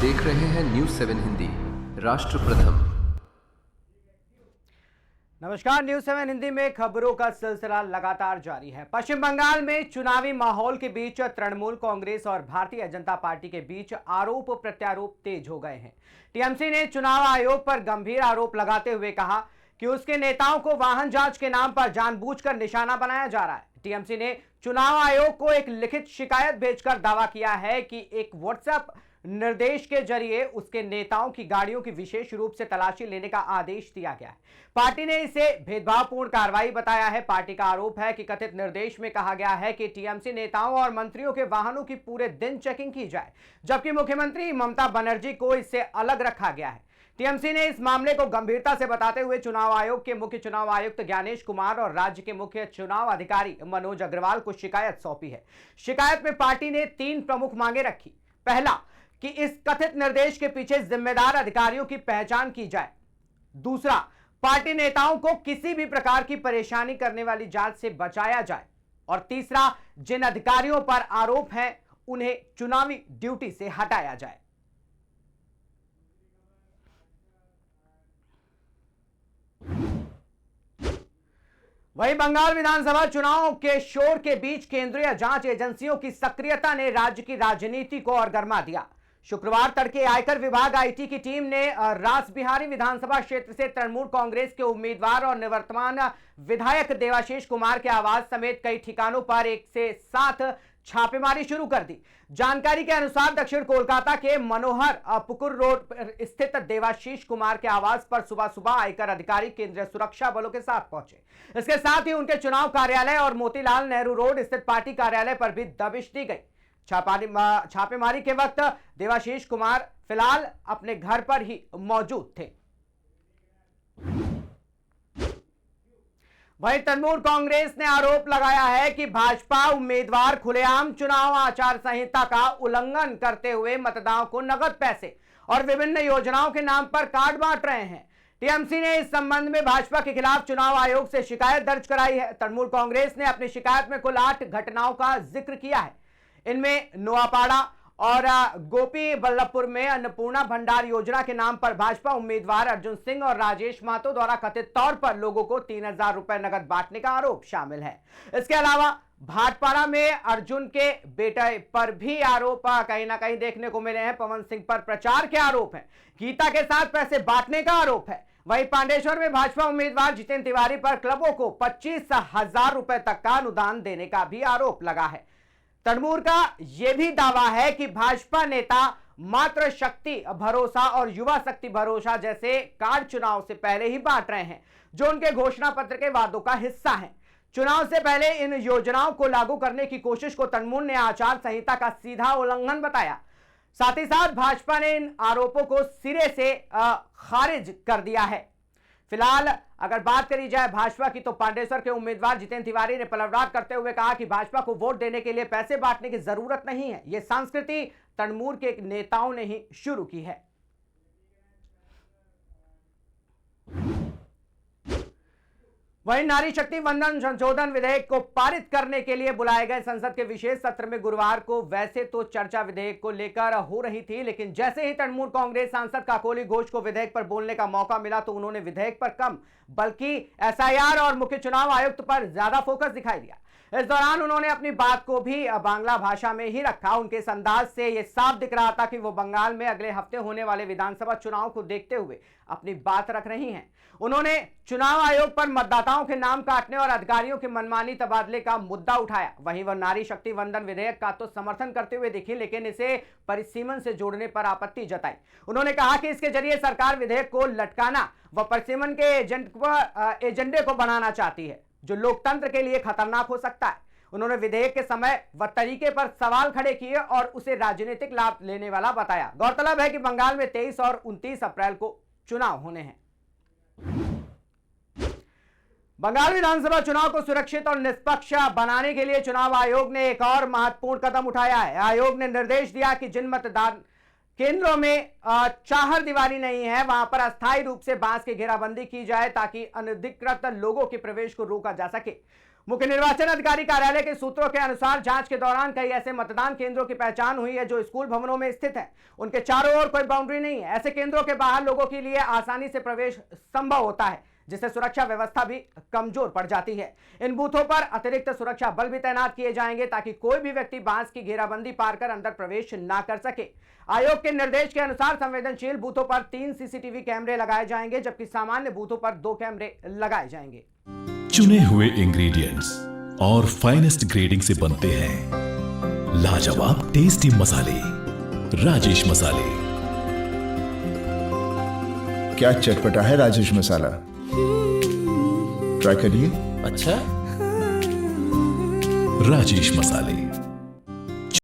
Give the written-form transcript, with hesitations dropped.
देख रहे हैं न्यूज 7 हिंदी, राष्ट्र प्रथम। नमस्कार, न्यूज 7 हिंदी में खबरों का सिलसिला लगातार जारी है। पश्चिम बंगाल में चुनावी माहौल के बीच तृणमूल कांग्रेस और भारतीय जनता पार्टी के बीच आरोप प्रत्यारोप तेज हो गए हैं। टीएमसी ने चुनाव आयोग पर गंभीर आरोप लगाते हुए कहा कि उसके नेताओं को वाहन जांच के नाम पर जानबूझकर निशाना बनाया जा रहा है। टीएमसी ने चुनाव आयोग को एक लिखित शिकायत भेजकर दावा किया है कि एक व्हाट्सएप निर्देश के जरिए उसके नेताओं की गाड़ियों की विशेष रूप से तलाशी लेने का आदेश दिया गया है। पार्टी ने इसे भेदभावपूर्ण कार्रवाई बताया है। पार्टी का आरोप है कि कथित निर्देश में कहा गया है कि टीएमसी नेताओं और मंत्रियों के वाहनों की पूरे दिन चेकिंग की जाए, जबकि मुख्यमंत्री ममता बनर्जी को इससे अलग रखा गया है। टीएमसी ने इस मामले को गंभीरता से बताते हुए चुनाव आयोग के मुख्य चुनाव आयुक्त ज्ञानेश कुमार और राज्य के मुख्य चुनाव अधिकारी मनोज अग्रवाल को शिकायत सौंपी है। शिकायत में पार्टी ने 3 प्रमुख मांगे रखी। पहला, कि इस कथित निर्देश के पीछे जिम्मेदार अधिकारियों की पहचान की जाए। दूसरा, पार्टी नेताओं को किसी भी प्रकार की परेशानी करने वाली जांच से बचाया जाए। और तीसरा, जिन अधिकारियों पर आरोप हैं उन्हें चुनावी ड्यूटी से हटाया जाए। वहीं बंगाल विधानसभा चुनाव के शोर के बीच केंद्रीय जांच एजेंसियों की सक्रियता ने राज्य की राजनीति को और गर्मा दिया। शुक्रवार तड़के आयकर विभाग आईटी की टीम ने रासबिहारी विधानसभा क्षेत्र से तृणमूल कांग्रेस के उम्मीदवार और निवर्तमान विधायक देवाशीष कुमार के आवास समेत कई ठिकानों पर 1 से 7 छापेमारी शुरू कर दी। जानकारी के अनुसार दक्षिण कोलकाता के मनोहर पुकुर रोड स्थित देवाशीष कुमार के आवास पर सुबह सुबह आयकर अधिकारी केंद्रीय सुरक्षा बलों के साथ पहुंचे। इसके साथ ही उनके चुनाव कार्यालय और मोतीलाल नेहरू रोड स्थित पार्टी कार्यालय पर भी दबिश दी गई। छापेमारी के वक्त देवाशीष कुमार फिलहाल अपने घर पर ही मौजूद थे। वहीं तृणमूल कांग्रेस ने आरोप लगाया है कि भाजपा उम्मीदवार खुलेआम चुनाव आचार संहिता का उल्लंघन करते हुए मतदाताओं को नगद पैसे और विभिन्न योजनाओं के नाम पर कार्ड बांट रहे हैं। टीएमसी ने इस संबंध में भाजपा के खिलाफ चुनाव आयोग से शिकायत दर्ज कराई है। तृणमूल कांग्रेस ने अपनी शिकायत में कुल 8 घटनाओं का जिक्र किया है। इनमें नोआपाड़ा और गोपी बल्लभपुर में अन्नपूर्णा भंडार योजना के नाम पर भाजपा उम्मीदवार अर्जुन सिंह और राजेश मातो द्वारा कथित तौर पर लोगों को 3000 रुपए नगद बांटने का आरोप शामिल है। इसके अलावा भाटपाड़ा में अर्जुन के बेटे पर भी आरोप कहीं ना कहीं देखने को मिले हैं। पवन सिंह पर प्रचार के आरोप है। गीता के साथ पैसे बांटने का आरोप है। वहीं पांडेश्वर में भाजपा उम्मीदवार जितेंद्र तिवारी पर क्लबों को 25,000 रुपए तक का अनुदान देने का भी आरोप लगा है। तृणमूल का यह भी दावा है कि भाजपा नेता मातृ शक्ति भरोसा और युवा शक्ति भरोसा जैसे कार्ड चुनाव से पहले ही बांट रहे हैं, जो उनके घोषणा पत्र के वादों का हिस्सा हैं। चुनाव से पहले इन योजनाओं को लागू करने की कोशिश को तृणमूल ने आचार संहिता का सीधा उल्लंघन बताया। साथ ही साथ भाजपा ने इन आरोपों को सिरे से खारिज कर दिया है। फिलहाल अगर बात करी जाए भाजपा की, तो पांडेश्वर के उम्मीदवार जितेंद्र तिवारी ने पलटवार करते हुए कहा कि भाजपा को वोट देने के लिए पैसे बांटने की जरूरत नहीं है। यह संस्कृति तृणमूल के नेताओं ने ही शुरू की है। वहीं नारी शक्ति वंदन संशोधन विधेयक को पारित करने के लिए बुलाए गए संसद के विशेष सत्र में गुरुवार को वैसे तो चर्चा विधेयक को लेकर हो रही थी, लेकिन जैसे ही तृणमूल कांग्रेस सांसद काकोली घोष को विधेयक पर बोलने का मौका मिला तो उन्होंने विधेयक पर कम बल्कि एसआईआर और मुख्य चुनाव आयुक्त पर ज्यादा फोकस दिखाई दिया। इस दौरान उन्होंने अपनी बात को भी बांग्ला भाषा में ही रखा। उनके इस अंदाज से यह साफ दिख रहा था कि वो बंगाल में अगले हफ्ते होने वाले विधानसभा चुनाव को देखते हुए अपनी बात रख रही हैं। उन्होंने चुनाव आयोग पर मतदाताओं के नाम काटने और अधिकारियों के मनमानी तबादले का मुद्दा उठाया। वहीं वह नारी शक्ति वंदन विधेयक का तो समर्थन करते हुए दिखी, लेकिन इसे परिसीमन से जोड़ने पर आपत्ति जताई। उन्होंने कहा कि इसके जरिए सरकार विधेयक को लटकाना व परिसीमन के एजेंडे को बनाना चाहती है, जो लोकतंत्र के लिए खतरनाक हो सकता है। उन्होंने विधेयक के समय व तरीके पर सवाल खड़े किए और उसे राजनीतिक लाभ लेने वाला बताया। गौरतलब है कि बंगाल में 23 और 29 अप्रैल को चुनाव होने हैं। बंगाल विधानसभा चुनाव को सुरक्षित और निष्पक्ष बनाने के लिए चुनाव आयोग ने एक और महत्वपूर्ण कदम उठाया है। आयोग ने निर्देश दिया कि जिन मतदान केंद्रों में चाहर दीवारी नहीं है, वहां पर अस्थायी रूप से बांस की घेराबंदी की जाए ताकि अनधिकृत लोगों के प्रवेश को रोका जा सके। मुख्य निर्वाचन अधिकारी कार्यालय के सूत्रों के अनुसार जांच के दौरान कई ऐसे मतदान केंद्रों की पहचान हुई है जो स्कूल भवनों में स्थित हैं। उनके चारों ओर कोई बाउंड्री नहीं है। ऐसे केंद्रों के बाहर लोगों के लिए आसानी से प्रवेश संभव होता है, जिससे सुरक्षा व्यवस्था भी कमजोर पड़ जाती है। इन बूथों पर अतिरिक्त सुरक्षा बल भी तैनात किए जाएंगे ताकि कोई भी व्यक्ति बांस की घेराबंदी पार कर अंदर प्रवेश ना कर सके। आयोग के निर्देश के अनुसार संवेदनशील बूथों पर 3 सीसीटीवी कैमरे लगाए जाएंगे, जबकि सामान्य बूथों पर 2 कैमरे लगाए जाएंगे। चुने हुए इंग्रेडिएंट्स और फाइनेस्ट ग्रेडिंग से बनते हैं लाजवाब टेस्टी मसाले, राजेश मसाले। क्या चटपटा है राजेश मसाला, ट्राई करिए। अच्छा, राजेश मसाले